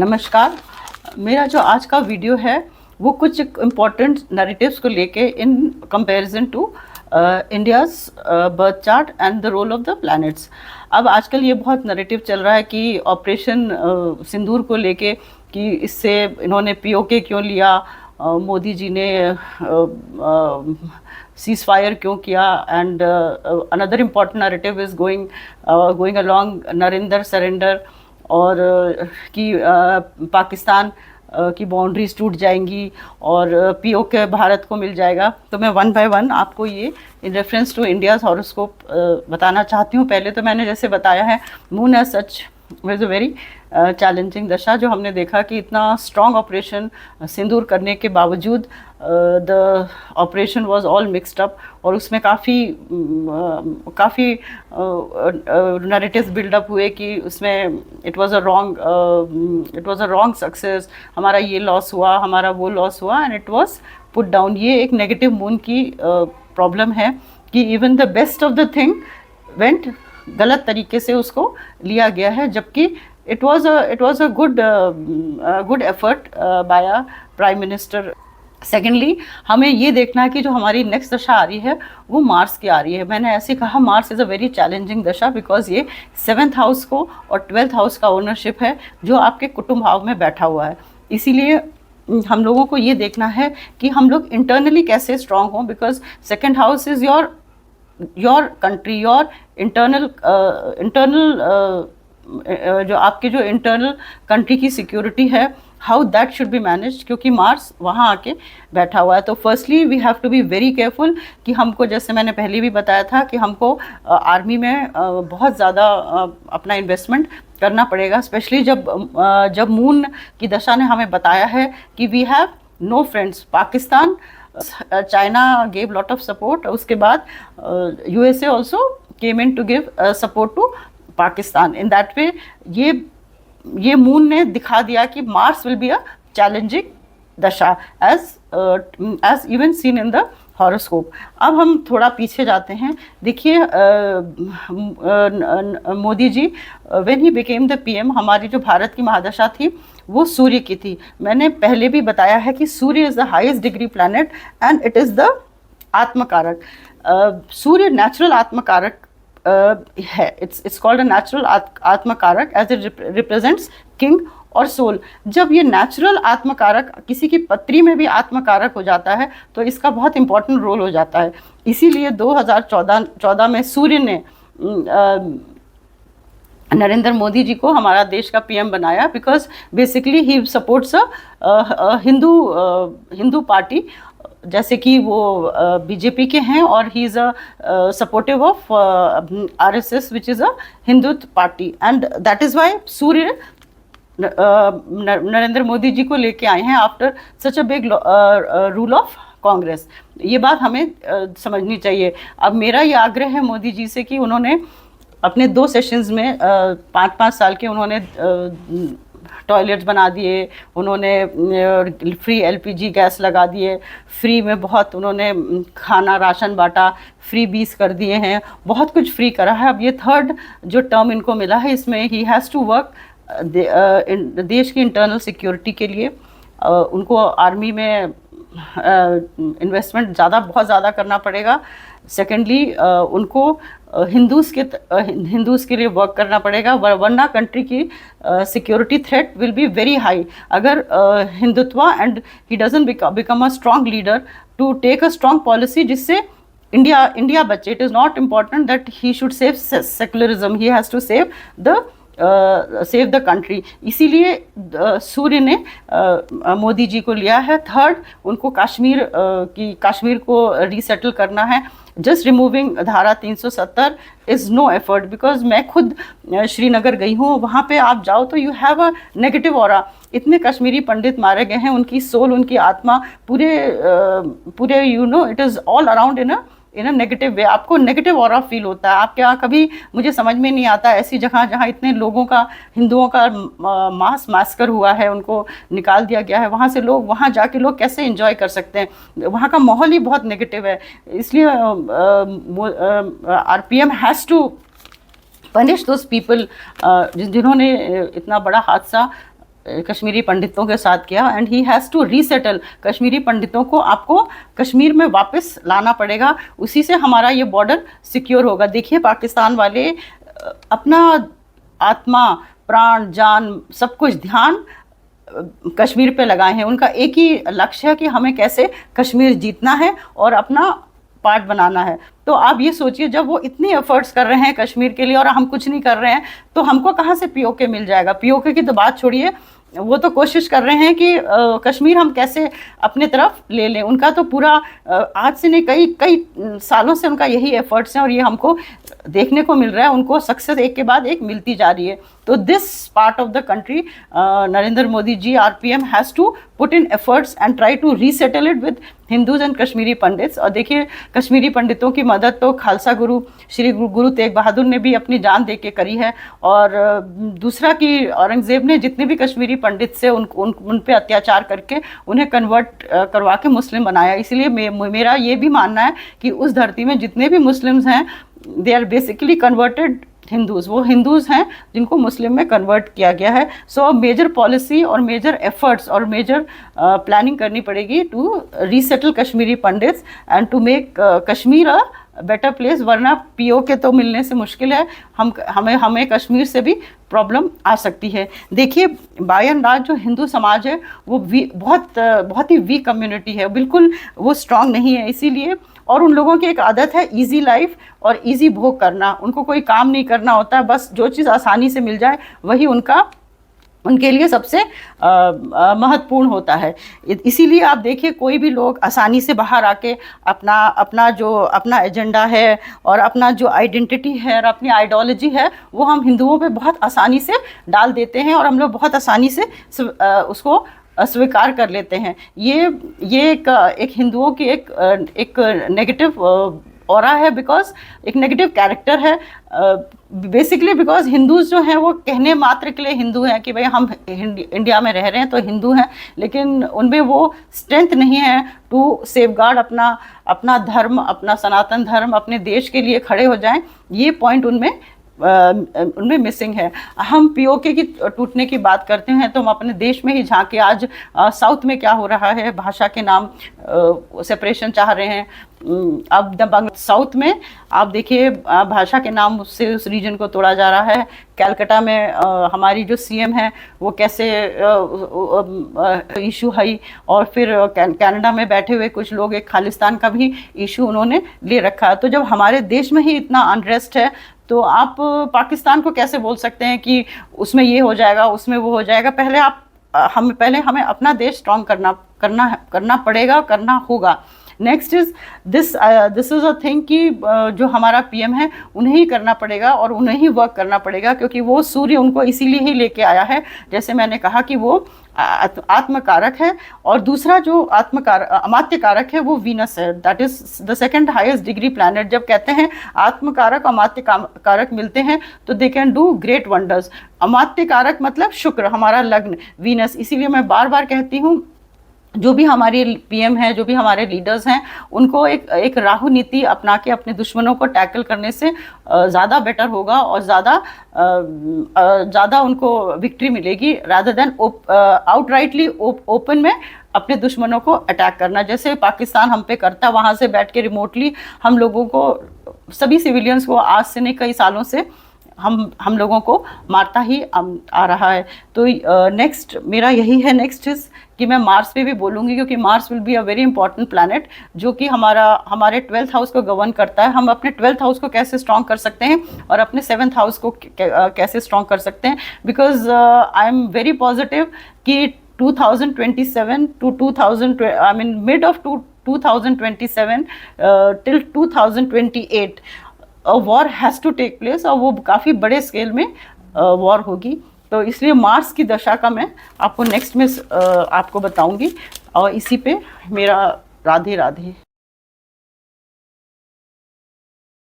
नमस्कार। मेरा जो आज का वीडियो है वो कुछ इम्पोर्टेंट नैरेटिव्स को लेके in comparison to India's birth chart and the role of the planets. अब आजकल ये बहुत नैरेटिव चल रहा है कि ऑपरेशन सिंदूर को लेके कि इससे इन्होंने पीओके क्यों लिया, मोदी जी ने सीज फायर क्यों किया, and another important narrative is going along Narendra surrender, और कि पाकिस्तान की बाउंड्रीज टूट जाएंगी और पीओके भारत को मिल जाएगा। तो मैं वन बाय वन आपको ये in reference to India's horoscope बताना चाहती हूँ। पहले तो मैंने जैसे बताया है, moon as such was a very challenging dasha, जो हमने देखा कि इतना स्ट्रॉन्ग ऑपरेशन सिंदूर करने के बावजूद the operation was all mixed up, और उसमें काफ़ी नैरेटिव्स बिल्डअप हुए कि उसमें it was a wrong success, हमारा ये लॉस हुआ, हमारा वो लॉस हुआ, and it was put down. ये एक नेगेटिव मून की प्रॉब्लम है कि even the best of the thing went, गलत तरीके से उसको लिया गया है, जबकि it was a good effort bye a prime minister. Secondly, हमें ये देखना है कि जो हमारी नेक्स्ट दशा आ रही है वो मार्स की आ रही है। मैंने ऐसे कहा Mars is a very challenging दशा, बिकॉज ये 7th हाउस को और 12th हाउस का ओनरशिप है जो आपके कुटुंब भाव में बैठा हुआ है। इसीलिए हम लोगों को ये देखना है कि हम लोग इंटरनली कैसे स्ट्रांग हों, because 2nd house is your country, your internal जो आपके जो इंटरनल कंट्री की सिक्योरिटी है, how that should be manage, क्योंकि मार्स वहाँ आके बैठा हुआ है। तो firstly we have to be very careful कि हमको, जैसे मैंने पहले भी बताया था, कि हमको आर्मी में बहुत ज़्यादा अपना इन्वेस्टमेंट करना पड़ेगा, स्पेशली जब मून की दशा ने हमें बताया है कि we have no friends. Pakistan, China gave lot of support, उसके बाद USA also came in to give support to Pakistan. In that way ये मून ने दिखा दिया कि Mars will be a challenging dasha as even seen in the horoscope. अब हम थोड़ा पीछे जाते हैं। देखिए, Modi ji when he became the PM, हमारी जो भारत की महादशा थी वो सूर्य की थी। मैंने पहले भी बताया है कि Surya is the highest degree planet and it is the atmakaraka. Surya natural आत्मकारक है, it's called a natural atmakaraka as it represents king और सोल। जब ये नेचुरल आत्मकारक किसी की पत्री में भी आत्मकारक हो जाता है तो इसका बहुत इंपॉर्टेंट रोल हो जाता है। इसीलिए 2014 में सूर्य ने नरेंद्र मोदी जी को हमारा देश का पीएम बनाया, because basically he supports a Hindu party, जैसे कि वो बीजेपी के हैं, और he is a supportive of RSS which is a Hindu party, and that is why Surya Narendra Modi ji को लेके आए हैं after such a big rule of Congress. ये बात हमें समझनी चाहिए। अब मेरा ये आग्रह है मोदी जी से कि उन्होंने अपने 2 सेशंस में 5-5 साल के उन्होंने टॉयलेट्स बना दिए, उन्होंने फ्री एलपीजी गैस लगा दिए, फ्री में बहुत उन्होंने खाना राशन बांटा, फ्री बीस कर दिए हैं, बहुत कुछ फ्री करा है। अब ये 3rd जो टर्म इनको मिला है, इसमें ही हैज़ टू वर्क देश की इंटरनल सिक्योरिटी के लिए। उनको आर्मी में इन्वेस्टमेंट बहुत ज़्यादा करना पड़ेगा। सेकेंडली, उनको हिंदूज़ के लिए वर्क करना पड़ेगा, वरना कंट्री की security threat will be very high. अगर Hindutva and he doesn't become a strong leader to take a strong policy जिससे इंडिया बचे। It is not important that he should save secularism, he has to save the country. इसीलिए सूर्य ने मोदी जी को लिया है 3rd। उनको कश्मीर को रीसेटल करना है। जस्ट रिमूविंग धारा 370 इज़ नो एफर्ट, बिकॉज मैं खुद श्रीनगर गई हूँ, वहाँ पे आप जाओ तो you have a negative aura. इतने कश्मीरी पंडित मारे गए हैं, उनकी सोल, उनकी आत्मा पूरे it is all around in a negative way. आपको नेगेटिव ऑरा फील होता है। आपके यहाँ कभी, मुझे समझ में नहीं आता, ऐसी जगह जहाँ इतने लोगों का, हिंदुओं का मास मैस्कर हुआ है, उनको निकाल दिया गया है, वहाँ से लोग, वहाँ जाके लोग कैसे एंजॉय कर सकते हैं? वहाँ का माहौल ही बहुत नेगेटिव है। इसलिए our PM has to punish those people जिन्होंने इतना बड़ा हादसा कश्मीरी पंडितों के साथ किया, and he has to resettle. Kashmiri पंडितों को आपको कश्मीर में वापस लाना पड़ेगा, उसी से हमारा ये बॉर्डर सिक्योर होगा। देखिए पाकिस्तान वाले अपना आत्मा, प्राण, जान, सब कुछ ध्यान कश्मीर पे लगाए हैं। उनका एक ही लक्ष्य है कि हमें कैसे कश्मीर जीतना है और अपना पार्ट बनाना है। तो आप ये सोचिए, जब वो इतनी एफर्ट्स कर रहे हैं कश्मीर के लिए और हम कुछ नहीं कर रहे हैं, तो हमको कहाँ से पीओके मिल जाएगा। पीओके की तो बात छोड़िए, वो तो कोशिश कर रहे हैं कि कश्मीर हम कैसे अपने तरफ ले लें। उनका तो पूरा आज से नहीं, कई कई सालों से उनका यही एफर्ट्स हैं, और ये हमको देखने को मिल रहा है। उनको सक्सेस एक के बाद एक मिलती जा रही है। तो this part of the country, Narendra Modi ji, our PM has to put in efforts and try to resettle it with Hindus and Kashmiri pandits. और देखिए कश्मीरी पंडितों की मदद तो खालसा गुरु श्री गुरु तेग बहादुर ने भी अपनी जान दे के करी है, और दूसरा कि औरंगज़ेब ने जितने भी कश्मीरी पंडित से उन पे अत्याचार करके उन्हें कन्वर्ट करवा के मुस्लिम बनाया। इसलिए मेरा ये भी मानना है कि उस धरती में जितने भी मुस्लिम्स हैं, they are basically converted Hindus. वो हिंदूज़ हैं जिनको मुस्लिम में कन्वर्ट किया गया है। सो मेजर पॉलिसी और मेजर एफर्ट्स और मेजर प्लानिंग करनी पड़ेगी to resettle Kashmiri pandits and to make Kashmir a better place. वरना पीओके तो मिलने से मुश्किल है, हमें कश्मीर से भी प्रॉब्लम आ सकती है। देखिए बाय एंड लार्ज जो हिंदू समाज है वो बहुत ही वीक कम्युनिटी है, बिल्कुल वो स्ट्रांग नहीं है। इसीलिए, और उन लोगों की एक आदत है इजी लाइफ और इजी भोग करना। उनको कोई काम नहीं करना होता है, बस जो चीज़ आसानी से मिल जाए वही उनके लिए सबसे महत्वपूर्ण होता है। इसीलिए आप देखिए कोई भी लोग आसानी से बाहर आके अपना एजेंडा है और अपना जो आइडेंटिटी है और अपनी आइडियोलॉजी है वो हम हिंदुओं पे बहुत आसानी से डाल देते हैं, और हम लोग बहुत आसानी से उसको स्वीकार कर लेते हैं। ये एक हिंदुओं की एक नेगेटिव ऑरा है, बिकॉज एक नेगेटिव कैरेक्टर है। बेसिकली बिकॉज हिंदूज जो हैं वो कहने मात्र के लिए हिंदू हैं कि भाई हम इंडिया में रह रहे हैं तो हिंदू हैं, लेकिन उनमें वो स्ट्रेंथ नहीं है टू सेफगार्ड अपना धर्म, अपना सनातन धर्म, अपने देश के लिए खड़े हो जाएं। ये पॉइंट उनमें मिसिंग है। हम पीओके की टूटने की बात करते हैं तो हम अपने देश में ही झांके। आज साउथ में क्या हो रहा है, भाषा के नाम सेपरेशन चाह रहे हैं। अब साउथ में आप देखिए भाषा के नाम से उस रीजन को तोड़ा जा रहा है। कलकत्ता में हमारी जो सीएम है वो कैसे इशू है, और फिर कनाडा में बैठे हुए कुछ लोग एक खालिस्तान का भी इशू उन्होंने ले रखा है। तो जब हमारे देश में ही इतना अनरेस्ट है तो आप पाकिस्तान को कैसे बोल सकते हैं कि उसमें ये हो जाएगा, उसमें वो हो जाएगा। पहले हमें अपना देश स्ट्रॉन्ग करना पड़ेगा, करना होगा। Next is this is a thing कि जो हमारा पीएम है उन्हें ही करना पड़ेगा और उन्हें ही वर्क करना पड़ेगा, क्योंकि वो सूर्य उनको इसीलिए ही लेके आया है। जैसे मैंने कहा कि वो आत्मकारक है, और दूसरा जो अमात्य कारक है वो वीनस है, that is the second highest degree planet. जब कहते हैं आत्मकारक अमात्य कारक मिलते हैं तो they can do great wonders. अमात्य कारक मतलब शुक्र, हमारा लग्न वीनस। इसीलिए मैं बार बार कहती हूँ जो भी हमारे पीएम हैं, जो भी हमारे लीडर्स हैं, उनको एक राहु नीति अपना के अपने दुश्मनों को टैकल करने से ज़्यादा बेटर होगा और ज़्यादा उनको विक्ट्री मिलेगी, रादर देन आउटराइटली ओपन में अपने दुश्मनों को अटैक करना। जैसे पाकिस्तान हम पे करता, वहाँ से बैठ के रिमोटली हम लोगों को, सभी सिविलियंस को आज से नहीं कई सालों से हम लोगों को मारता ही आ रहा है। तो नेक्स्ट मेरा यही है, नेक्स्ट इज कि मैं मार्स पे भी बोलूँगी, क्योंकि Mars will be a very important planet जो कि हमारे 12th हाउस को गवर्न करता है। हम अपने 12th हाउस को कैसे स्ट्रॉन्ग कर सकते हैं और अपने 7th हाउस को कैसे स्ट्रॉन्ग कर सकते हैं, because I am very positive कि 2027 to 2000 I mean mid of 2027 till 2028 war has to take place, और वो काफ़ी बड़े स्केल में वॉर होगी। तो इसलिए मार्स की दशा का मैं आपको नेक्स्ट में आपको बताऊंगी। और इसी पे मेरा राधे राधे।